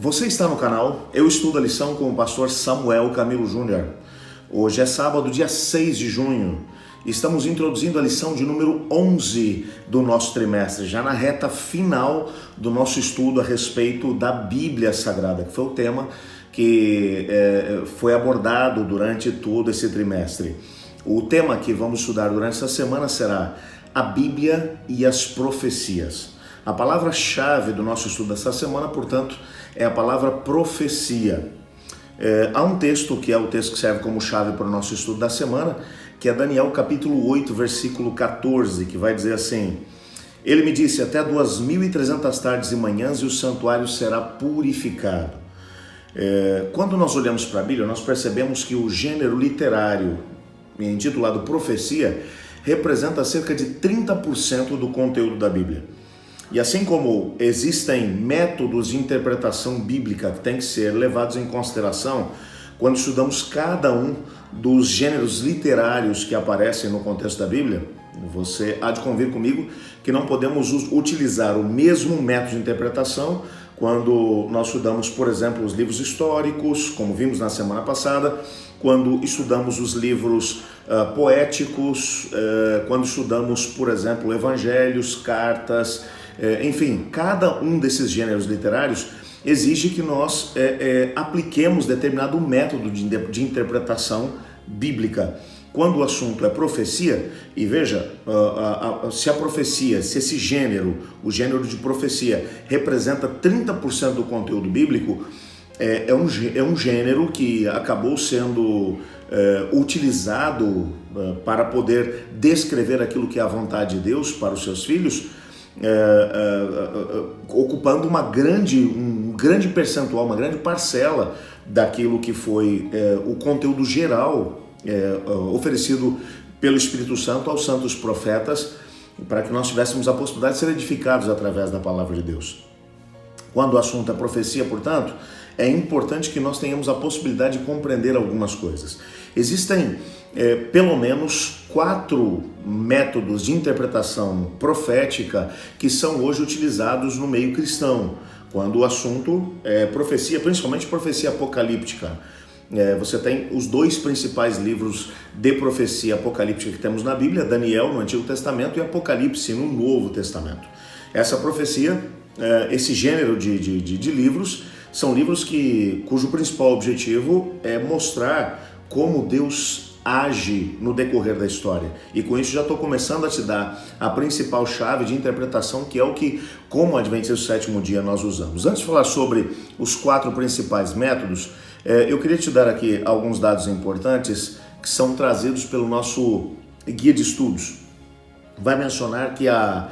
Você está no canal Eu Estudo a Lição com o pastor Samuel Camilo Júnior. Hoje é sábado, dia 6 de junho. Estamos introduzindo a lição de número 11 do nosso trimestre, já na reta final do nosso estudo a respeito da Bíblia Sagrada, que foi o tema que foi abordado durante todo esse trimestre. O tema que vamos estudar durante essa semana será a Bíblia e as profecias. A palavra-chave do nosso estudo dessa semana, portanto, é a palavra profecia. Há um texto que é o texto que serve como chave para o nosso estudo da semana, que é Daniel capítulo 8, versículo 14, que vai dizer assim: Ele me disse, até 2.300 tardes e manhãs e o santuário será purificado. Quando nós olhamos para a Bíblia, nós percebemos que o gênero literário, intitulado profecia, representa cerca de 30% do conteúdo da Bíblia. E assim como existem métodos de interpretação bíblica que têm que ser levados em consideração quando estudamos cada um dos gêneros literários que aparecem no contexto da Bíblia, você há de convir comigo que não podemos utilizar o mesmo método de interpretação quando nós estudamos, por exemplo, os livros históricos, como vimos na semana passada, quando estudamos os livros poéticos, quando estudamos, por exemplo, evangelhos, cartas, enfim, cada um desses gêneros literários exige que nós apliquemos determinado método de interpretação bíblica. Quando o assunto é profecia, e veja, se a profecia, se esse gênero, o gênero de profecia, representa 30% do conteúdo bíblico, é um gênero que acabou sendo utilizado para poder descrever aquilo que é a vontade de Deus para os seus filhos, ocupando um grande percentual, uma grande parcela daquilo que foi o conteúdo geral oferecido pelo Espírito Santo aos santos profetas, para que nós tivéssemos a possibilidade de ser edificados através da palavra de Deus. Quando o assunto é profecia, portanto, é importante que nós tenhamos a possibilidade de compreender algumas coisas. Existem pelo menos 4 métodos de interpretação profética que são hoje utilizados no meio cristão, quando o assunto é profecia, principalmente profecia apocalíptica. Você tem os 2 principais livros de profecia apocalíptica que temos na Bíblia, Daniel no Antigo Testamento e Apocalipse no Novo Testamento. Essa profecia, esse gênero de livros, são livros cujo principal objetivo é mostrar como Deus age no decorrer da história. E com isso já estou começando a te dar a principal chave de interpretação, que é o que, como Adventista do Sétimo Dia, nós usamos. Antes de falar sobre os 4 principais métodos, eu queria te dar aqui alguns dados importantes que são trazidos pelo nosso guia de estudos. Vai mencionar que a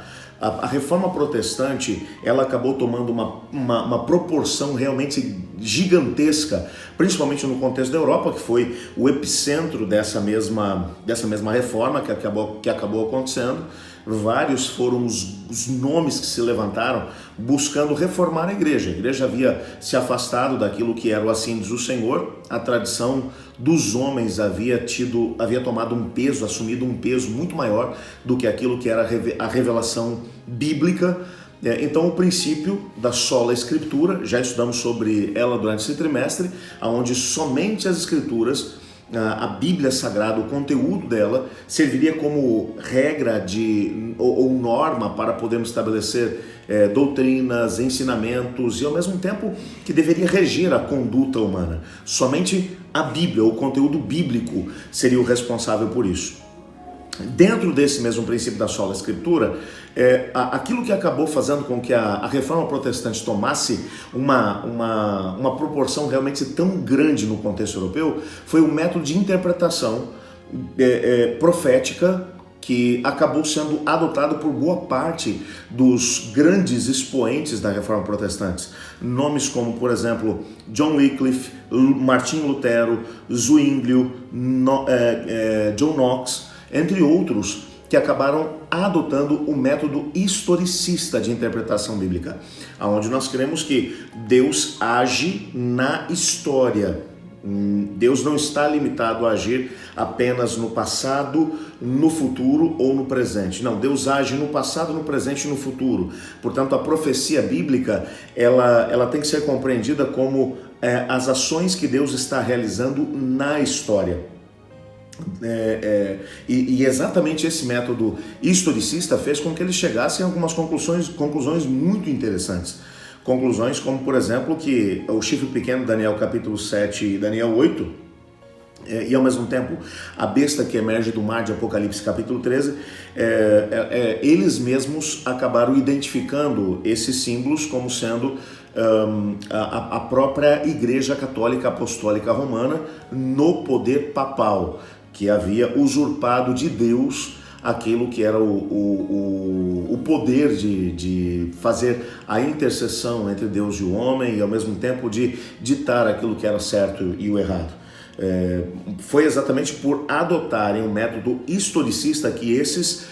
reforma protestante, ela acabou tomando uma proporção realmente gigantesca, principalmente no contexto da Europa, que foi o epicentro dessa mesma reforma que acabou acontecendo. Vários foram os nomes que se levantaram buscando reformar a igreja. A igreja havia se afastado daquilo que era o assim diz o Senhor, a tradição dos homens havia tomado um peso, assumido um peso muito maior do que aquilo que era a revelação bíblica. Então o princípio da sola escritura, já estudamos sobre ela durante esse trimestre, onde somente as escrituras, a Bíblia Sagrada, o conteúdo dela, serviria como regra ou norma para podermos estabelecer doutrinas, ensinamentos, e ao mesmo tempo que deveria reger a conduta humana. Somente a Bíblia, o conteúdo bíblico, seria o responsável por isso. Dentro desse mesmo princípio da sola escritura, aquilo que acabou fazendo com que a reforma protestante tomasse uma proporção realmente tão grande no contexto europeu foi o método de interpretação profética que acabou sendo adotado por boa parte dos grandes expoentes da reforma protestante. Nomes como, por exemplo, John Wycliffe, Martinho Lutero, Zwinglio, John Knox, entre outros, que acabaram adotando o método historicista de interpretação bíblica, onde nós cremos que Deus age na história. Deus não está limitado a agir apenas no passado, no futuro ou no presente. Não, Deus age no passado, no presente e no futuro. Portanto, a profecia bíblica, ela tem que ser compreendida como as ações que Deus está realizando na história. E exatamente esse método historicista fez com que eles chegassem a algumas conclusões muito interessantes. Conclusões como, por exemplo, que o chifre pequeno, Daniel capítulo 7 e Daniel 8, e ao mesmo tempo a besta que emerge do mar de Apocalipse capítulo 13, eles mesmos acabaram identificando esses símbolos como sendo a própria Igreja Católica Apostólica Romana no poder papal, que havia usurpado de Deus aquilo que era o poder de fazer a intercessão entre Deus e o homem e ao mesmo tempo de ditar aquilo que era certo e o errado. Foi exatamente por adotarem um método historicista que esses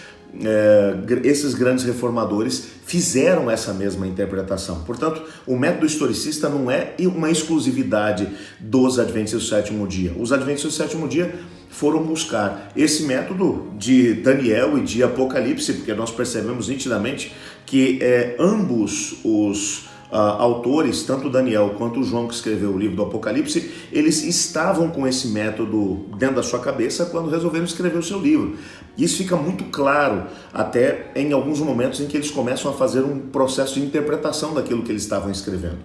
grandes reformadores fizeram essa mesma interpretação. Portanto, o método historicista não é uma exclusividade dos Adventistas do sétimo dia. Os Adventistas do sétimo dia foram buscar esse método de Daniel e de Apocalipse, porque nós percebemos nitidamente que ambos os autores, tanto Daniel quanto João, que escreveu o livro do Apocalipse, eles estavam com esse método dentro da sua cabeça quando resolveram escrever o seu livro. Isso fica muito claro até em alguns momentos em que eles começam a fazer um processo de interpretação daquilo que eles estavam escrevendo.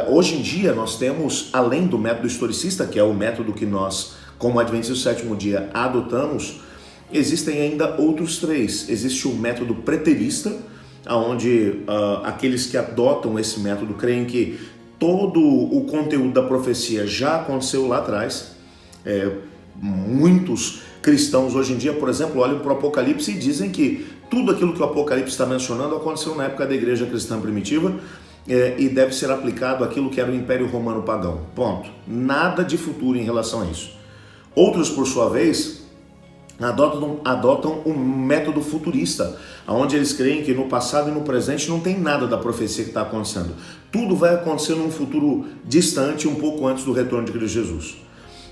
Hoje em dia nós temos, além do método historicista, que é o método que nós, como Adventistas do sétimo dia, adotamos, existem ainda outros três. Existe o método preterista, onde aqueles que adotam esse método creem que todo o conteúdo da profecia já aconteceu lá atrás. Muitos cristãos hoje em dia, por exemplo, olham para o Apocalipse e dizem que tudo aquilo que o Apocalipse está mencionando aconteceu na época da igreja cristã primitiva e deve ser aplicado àquilo que era o Império Romano pagão. Ponto. Nada de futuro em relação a isso. Outros, por sua vez, adotam um método futurista, onde eles creem que no passado e no presente não tem nada da profecia que está acontecendo. Tudo vai acontecer num futuro distante, um pouco antes do retorno de Cristo Jesus.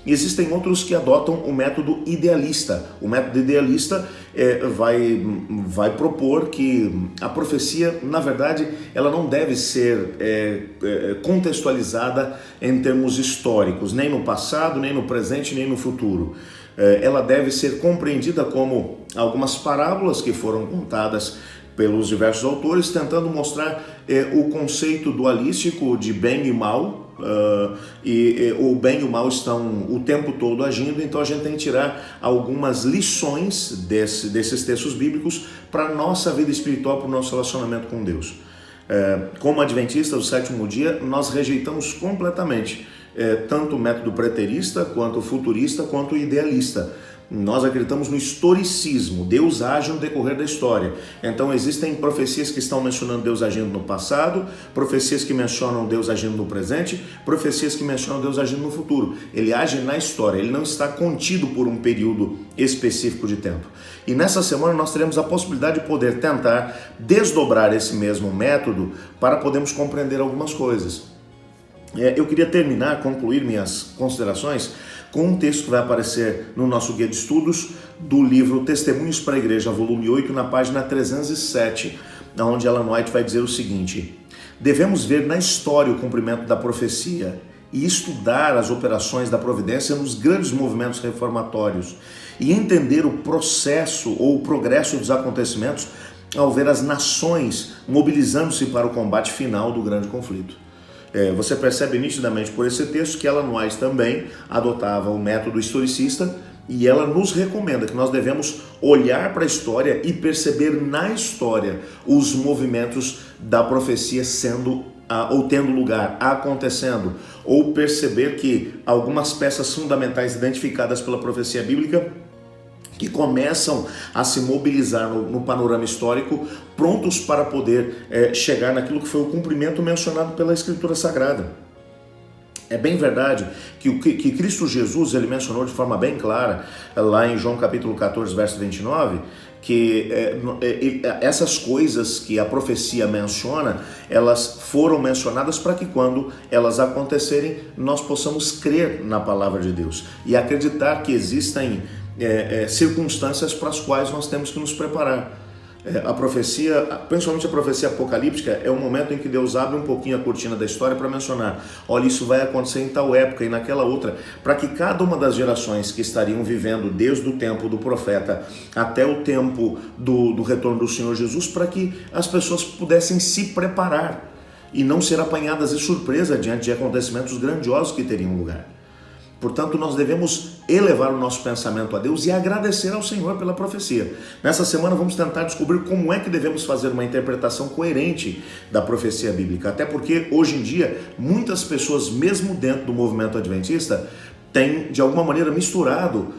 E existem outros que adotam o método idealista. O método idealista vai propor que a profecia, na verdade, ela não deve ser contextualizada em termos históricos, nem no passado, nem no presente, nem no futuro. Ela deve ser compreendida como algumas parábolas que foram contadas pelos diversos autores, tentando mostrar o conceito dualístico de bem e mal, e o bem e o mal estão o tempo todo agindo, então a gente tem que tirar algumas lições desses textos bíblicos para a nossa vida espiritual, para o nosso relacionamento com Deus. Como adventistas do sétimo dia, nós rejeitamos completamente tanto o método preterista, quanto o futurista, quanto o idealista. Nós acreditamos no historicismo. Deus age no decorrer da história. Então existem profecias que estão mencionando Deus agindo no passado, profecias que mencionam Deus agindo no presente, profecias que mencionam Deus agindo no futuro. Ele age na história, ele não está contido por um período específico de tempo. E nessa semana nós teremos a possibilidade de poder tentar desdobrar esse mesmo método para podermos compreender algumas coisas. Eu queria concluir minhas considerações com um texto que vai aparecer no nosso guia de estudos do livro Testemunhos para a Igreja, volume 8, na página 307, onde Ellen White vai dizer o seguinte: devemos ver na história o cumprimento da profecia e estudar as operações da providência nos grandes movimentos reformatórios e entender o processo ou o progresso dos acontecimentos ao ver as nações mobilizando-se para o combate final do grande conflito. Você percebe nitidamente por esse texto que Ellen White também adotava o método historicista, e ela nos recomenda que nós devemos olhar para a história e perceber na história os movimentos da profecia sendo ou tendo lugar, acontecendo, ou perceber que algumas peças fundamentais identificadas pela profecia bíblica que começam a se mobilizar no panorama histórico, prontos para poder chegar naquilo que foi o cumprimento mencionado pela Escritura Sagrada. É bem verdade que Cristo Jesus, ele mencionou de forma bem clara, lá em João capítulo 14, verso 29, que essas coisas que a profecia menciona, elas foram mencionadas para que quando elas acontecerem, nós possamos crer na palavra de Deus e acreditar que existem circunstâncias para as quais nós temos que nos preparar. A profecia, principalmente a profecia apocalíptica, é o momento em que Deus abre um pouquinho a cortina da história para mencionar, olha, isso vai acontecer em tal época e naquela outra, para que cada uma das gerações que estariam vivendo desde o tempo do profeta até o tempo do retorno do Senhor Jesus, para que as pessoas pudessem se preparar e não ser apanhadas de surpresa diante de acontecimentos grandiosos que teriam lugar. Portanto, nós devemos elevar o nosso pensamento a Deus e agradecer ao Senhor pela profecia. Nessa semana vamos tentar descobrir como é que devemos fazer uma interpretação coerente da profecia bíblica. Até porque, hoje em dia, muitas pessoas, mesmo dentro do movimento adventista, têm, de alguma maneira, misturado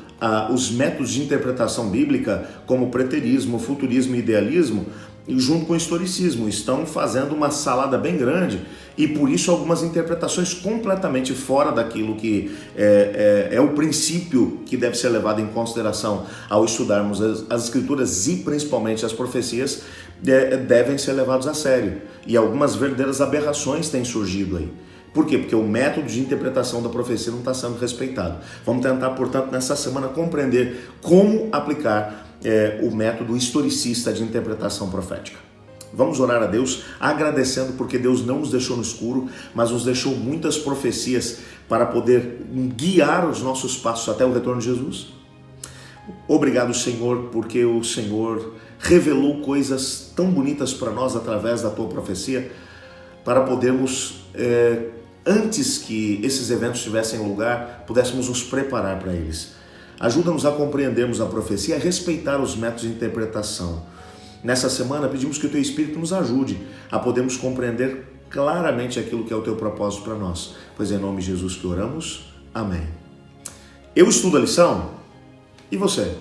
os métodos de interpretação bíblica, como preterismo, futurismo e idealismo, junto com o historicismo. Estão fazendo uma salada bem grande e por isso algumas interpretações completamente fora daquilo que é o princípio que deve ser levado em consideração ao estudarmos as escrituras e principalmente as profecias devem ser levados a sério. E algumas verdadeiras aberrações têm surgido aí. Por quê? Porque o método de interpretação da profecia não está sendo respeitado. Vamos tentar, portanto, nessa semana compreender como aplicar o método historicista de interpretação profética. Vamos orar a Deus agradecendo porque Deus não nos deixou no escuro, mas nos deixou muitas profecias para poder guiar os nossos passos até o retorno de Jesus. Obrigado, Senhor, porque o Senhor revelou coisas tão bonitas para nós através da Tua profecia, para podermos, antes que esses eventos tivessem lugar, pudéssemos nos preparar para eles. Ajuda-nos a compreendermos a profecia e a respeitar os métodos de interpretação. Nessa semana, pedimos que o Teu Espírito nos ajude a podermos compreender claramente aquilo que é o Teu propósito para nós. Pois é em nome de Jesus que oramos. Amém. Eu estudo a lição e você?